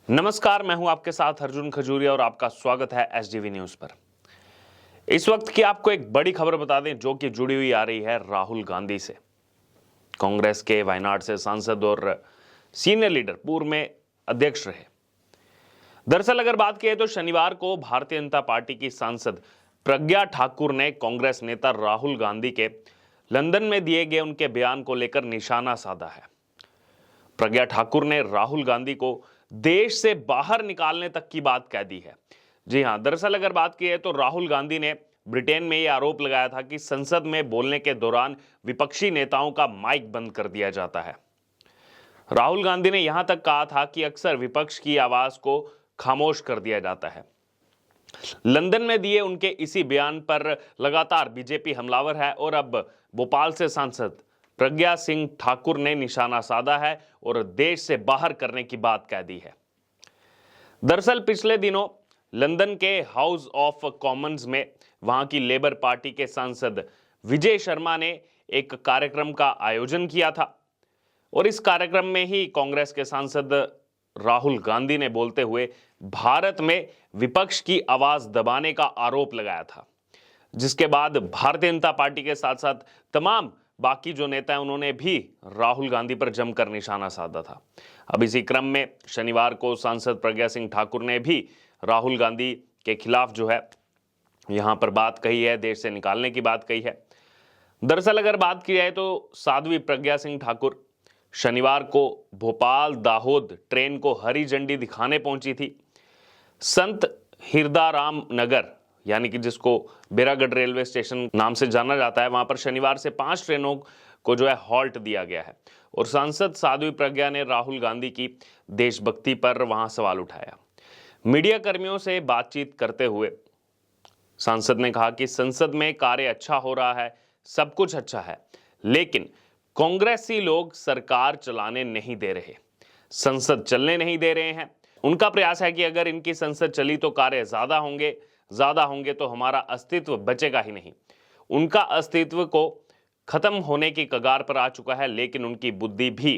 नमस्कार, मैं हूं आपके साथ अर्जुन खजूरिया और आपका स्वागत है एसडीवी न्यूज पर। इस वक्त की आपको एक बड़ी खबर बता दें जो कि जुड़ी हुई आ रही है राहुल गांधी से। कांग्रेस के वायनाड से सांसद और सीनियर लीडर, पूर्व में अध्यक्ष रहे। दरअसल अगर बात की तो शनिवार को भारतीय जनता पार्टी की सांसद प्रज्ञा ठाकुर ने कांग्रेस नेता राहुल गांधी के लंदन में दिए गए उनके बयान को लेकर निशाना साधा है। प्रज्ञा ठाकुर ने राहुल गांधी को देश से बाहर निकालने तक की बात कह दी है। जी हां, दरअसल अगर बात की तो राहुल गांधी ने ब्रिटेन में यह आरोप लगाया था कि संसद में बोलने के दौरान विपक्षी नेताओं का माइक बंद कर दिया जाता है। राहुल गांधी ने यहां तक कहा था कि अक्सर विपक्ष की आवाज को खामोश कर दिया जाता है। लंदन में दिए उनके इसी बयान पर लगातार बीजेपी हमलावर है और अब भोपाल से सांसद प्रज्ञा सिंह ठाकुर ने निशाना साधा है और देश से बाहर करने की बात कह दी है। दरअसल पिछले दिनों लंदन के हाउस ऑफ कॉमन्स में वहां की लेबर पार्टी के सांसद विजय शर्मा ने एक कार्यक्रम का आयोजन किया था और इस कार्यक्रम में ही कांग्रेस के सांसद राहुल गांधी ने बोलते हुए भारत में विपक्ष की आवाज दबाने का आरोप लगाया था, जिसके बाद भारतीय जनता पार्टी के साथ साथ तमाम बाकी जो नेता हैं उन्होंने भी राहुल गांधी पर जमकर निशाना साधा था। अब इसी क्रम में शनिवार को सांसद प्रज्ञा सिंह ठाकुर ने भी राहुल गांधी के खिलाफ जो है यहां पर बात कही है, देश से निकालने की बात कही है। दरअसल अगर बात की जाए तो साध्वी प्रज्ञा सिंह ठाकुर शनिवार को भोपाल दाहोद ट्रेन को हरी झंडी दिखाने पहुंची थी। संत हिरदाराम नगर यानी कि जिसको बेरागढ़ रेलवे स्टेशन नाम से जाना जाता है, वहां पर शनिवार से 5 ट्रेनों को जो है हॉल्ट दिया गया है और सांसद साध्वी प्रज्ञा ने राहुल गांधी की देशभक्ति पर वहां सवाल उठाया। मीडिया कर्मियों से बातचीत करते हुए सांसद ने कहा कि संसद में कार्य अच्छा हो रहा है, सब कुछ अच्छा है, लेकिन कांग्रेसी लोग सरकार चलाने नहीं दे रहे, संसद चलने नहीं दे रहे हैं। उनका प्रयास है कि अगर इनकी संसद चली तो कार्य ज्यादा होंगे तो हमारा अस्तित्व बचेगा ही नहीं। उनका अस्तित्व को खत्म होने की कगार पर आ चुका है, लेकिन उनकी बुद्धि भी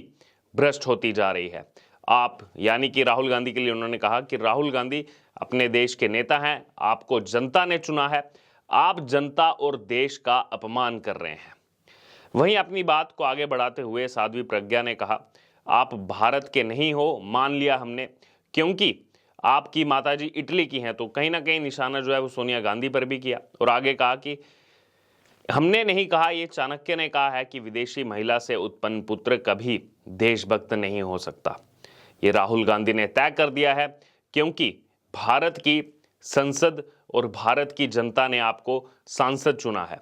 भ्रष्ट होती जा रही है। आप यानी कि राहुल गांधी के लिए उन्होंने कहा कि राहुल गांधी अपने देश के नेता हैं, आपको जनता ने चुना है, आप जनता और देश का अपमान कर रहे हैं। वहीं अपनी बात को आगे बढ़ाते हुए साध्वी प्रज्ञा ने कहा, आप भारत के नहीं हो, मान लिया हमने, क्योंकि आपकी माताजी इटली की हैं, तो कहीं ना कहीं निशाना जो है वो सोनिया गांधी पर भी किया और आगे कहा कि हमने नहीं कहा, ये चाणक्य ने कहा है कि विदेशी महिला से उत्पन्न पुत्र कभी देशभक्त नहीं हो सकता। ये राहुल गांधी ने तय कर दिया है, क्योंकि भारत की संसद और भारत की जनता ने आपको सांसद चुना है।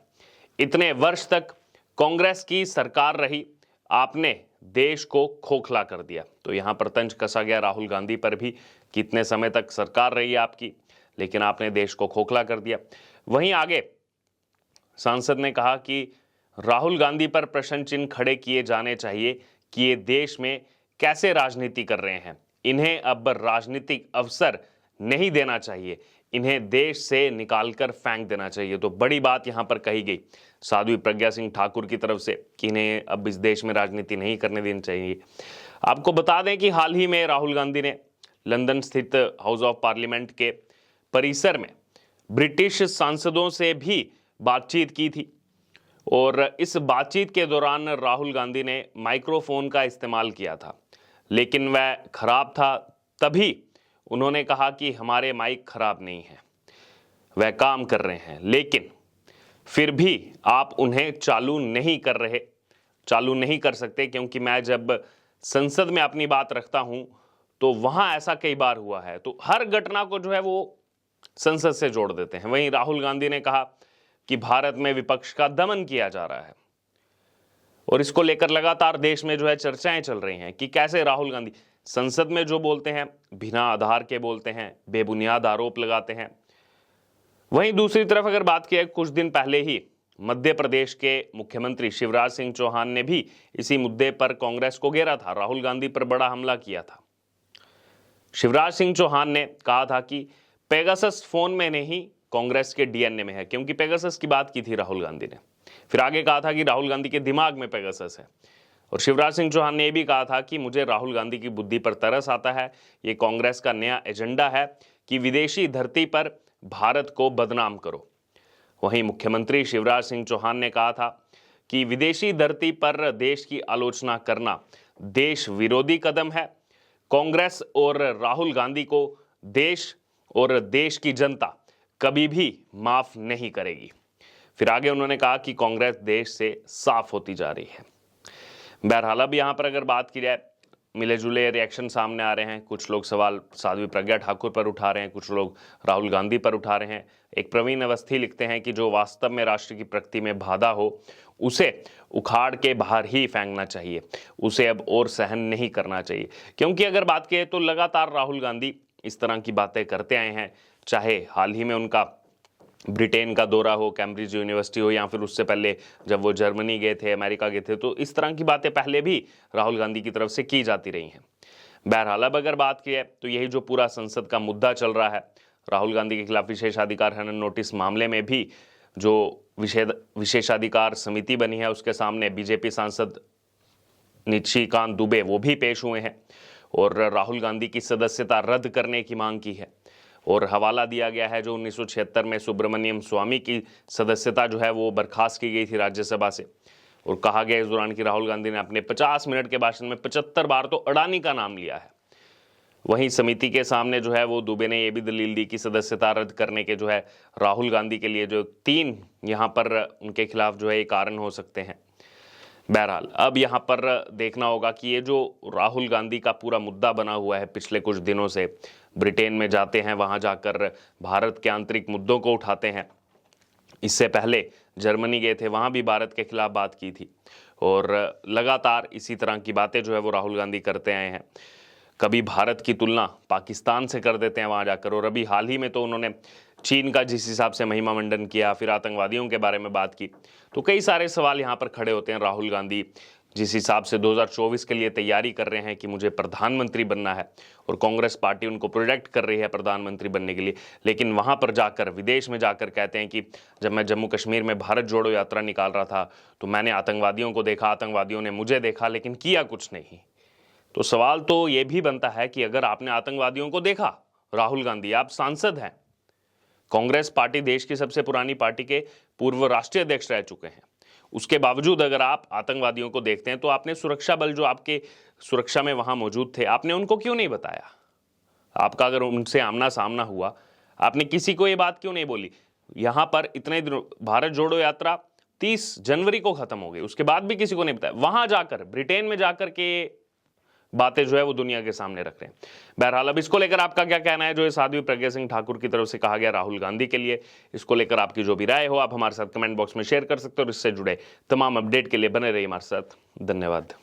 इतने वर्ष तक कांग्रेस की सरकार रही, आपने देश को खोखला कर दिया। तो यहां पर तंज कसा गया राहुल गांधी पर भी, कितने समय तक सरकार रही है आपकी, लेकिन आपने देश को खोखला कर दिया। वहीं आगे सांसद ने कहा कि राहुल गांधी पर प्रश्न चिन्ह खड़े किए जाने चाहिए कि ये देश में कैसे राजनीति कर रहे हैं, इन्हें अब राजनीतिक अवसर नहीं देना चाहिए, इन्हें देश से निकालकर फेंक देना चाहिए। तो बड़ी बात यहां पर कही गई साध्वी प्रज्ञा सिंह ठाकुर की तरफ से कि इन्हें अब इस देश में राजनीति नहीं करने देनी चाहिए। आपको बता दें कि हाल ही में राहुल गांधी ने लंदन स्थित हाउस ऑफ पार्लियामेंट के परिसर में ब्रिटिश सांसदों से भी बातचीत की थी और इस बातचीत के दौरान राहुल गांधी ने माइक्रोफोन का इस्तेमाल किया था, लेकिन वह खराब था। तभी उन्होंने कहा कि हमारे माइक खराब नहीं है, वह काम कर रहे हैं, लेकिन फिर भी आप उन्हें चालू नहीं कर सकते, क्योंकि मैं जब संसद में अपनी बात रखता हूं तो वहां ऐसा कई बार हुआ है। तो हर घटना को जो है वो संसद से जोड़ देते हैं। वहीं राहुल गांधी ने कहा कि भारत में विपक्ष का दमन किया जा रहा है और इसको लेकर लगातार देश में जो है चर्चाएं चल रही हैं कि कैसे राहुल गांधी संसद में जो बोलते हैं बिना आधार के बोलते हैं, बेबुनियाद आरोप लगाते हैं। वहीं दूसरी तरफ अगर बात की, कुछ दिन पहले ही मध्य प्रदेश के मुख्यमंत्री शिवराज सिंह चौहान ने भी इसी मुद्दे पर कांग्रेस को घेरा था, राहुल गांधी पर बड़ा हमला किया था। शिवराज सिंह चौहान ने कहा था कि पेगासस फोन में नहीं, कांग्रेस के डीएनए में है, क्योंकि पेगासस की बात की थी राहुल गांधी ने। फिर आगे कहा था कि राहुल गांधी के दिमाग में पेगासस है और शिवराज सिंह चौहान ने यह भी कहा था कि मुझे राहुल गांधी की बुद्धि पर तरस आता है। ये कांग्रेस का नया एजेंडा है कि विदेशी धरती पर भारत को बदनाम करो। वहीं मुख्यमंत्री शिवराज सिंह चौहान ने कहा था कि विदेशी धरती पर देश की आलोचना करना देश विरोधी कदम है। कांग्रेस और राहुल गांधी को देश और देश की जनता कभी भी माफ नहीं करेगी। फिर आगे उन्होंने कहा कि कांग्रेस देश से साफ होती जा रही है। बहरहाल अब यहाँ पर अगर बात की जाए, मिले जुले रिएक्शन सामने आ रहे हैं। कुछ लोग सवाल साध्वी प्रज्ञा ठाकुर पर उठा रहे हैं, कुछ लोग राहुल गांधी पर उठा रहे हैं। एक प्रवीण अवस्थी लिखते हैं कि जो वास्तव में राष्ट्र की प्रगति में बाधा हो उसे उखाड़ के बाहर ही फेंकना चाहिए, उसे अब और सहन नहीं करना चाहिए। क्योंकि अगर बात करें तो लगातार राहुल गांधी इस तरह की बातें करते आए हैं, चाहे हाल ही में उनका ब्रिटेन का दौरा हो, कैम्ब्रिज यूनिवर्सिटी हो, या फिर उससे पहले जब वो जर्मनी गए थे, अमेरिका गए थे, तो इस तरह की बातें पहले भी राहुल गांधी की तरफ से की जाती रही हैं। बहरहाल अब अगर बात की है तो यही जो पूरा संसद का मुद्दा चल रहा है, राहुल गांधी के खिलाफ विशेषाधिकार हनन नोटिस मामले में भी जो विशेषाधिकार समिति बनी है उसके सामने बीजेपी सांसद निशिकांत दुबे वो भी पेश हुए हैं और राहुल गांधी की सदस्यता रद्द करने की मांग की है। और हवाला दिया गया है जो 1976 में सुब्रमण्यम स्वामी की सदस्यता जो है वो बर्खास्त की गई थी राज्यसभा से। और कहा गया इस दौरान कि राहुल गांधी ने अपने 50 मिनट के भाषण में 75 बार तो अडानी का नाम लिया है। वहीं समिति के सामने जो है वो दुबे ने यह भी दलील दी कि सदस्यता रद्द करने के जो है राहुल गांधी के लिए जो 3 यहाँ पर उनके खिलाफ जो है ये कारण हो सकते हैं। बहरहाल अब यहाँ पर देखना होगा कि ये जो राहुल गांधी का पूरा मुद्दा बना हुआ है पिछले कुछ दिनों से, ब्रिटेन में जाते हैं, वहाँ जाकर भारत के आंतरिक मुद्दों को उठाते हैं। इससे पहले जर्मनी गए थे, वहाँ भी भारत के खिलाफ बात की थी और लगातार इसी तरह की बातें जो है वो राहुल गांधी करते आए हैं। कभी भारत की तुलना पाकिस्तान से कर देते हैं वहाँ जाकर, और अभी हाल ही में तो उन्होंने चीन का जिस हिसाब से महिमा मंडन किया, फिर आतंकवादियों के बारे में बात की। तो कई सारे सवाल यहाँ पर खड़े होते हैं। राहुल गांधी जिस हिसाब से 2024 के लिए तैयारी कर रहे हैं कि मुझे प्रधानमंत्री बनना है, और कांग्रेस पार्टी उनको प्रोजेक्ट कर रही है प्रधानमंत्री बनने के लिए, लेकिन वहाँ पर जाकर विदेश में जाकर कहते हैं कि जब मैं जम्मू कश्मीर में भारत जोड़ो यात्रा निकाल रहा था तो मैंने आतंकवादियों को देखा, आतंकवादियों ने मुझे देखा, लेकिन किया कुछ नहीं। तो सवाल तो ये भी बनता है कि अगर आपने आतंकवादियों को देखा, राहुल गांधी आप सांसद हैं, कांग्रेस पार्टी देश की सबसे पुरानी पार्टी के पूर्व राष्ट्रीय अध्यक्ष रह चुके हैं, उसके बावजूद अगर आप आतंकवादियों को देखते हैं तो आपने सुरक्षा बल जो आपके सुरक्षा में वहां मौजूद थे, आपने उनको क्यों नहीं बताया? आपका अगर उनसे आमना सामना हुआ, आपने किसी को ये बात क्यों नहीं बोली? यहां पर इतने दिनों भारत जोड़ो यात्रा 30 जनवरी को खत्म हो गई, उसके बाद भी किसी को नहीं बताया। वहां जाकर ब्रिटेन में जाकर के बातें जो है वो दुनिया के सामने रख रहे हैं। बहरहाल अब इसको लेकर आपका क्या कहना है? जो ये साध्वी प्रज्ञा सिंह ठाकुर की तरफ से कहा गया राहुल गांधी के लिए, इसको लेकर आपकी जो भी राय हो आप हमारे साथ कमेंट बॉक्स में शेयर कर सकते हो और इससे जुड़े तमाम अपडेट के लिए बने रहिए हमारे साथ। धन्यवाद।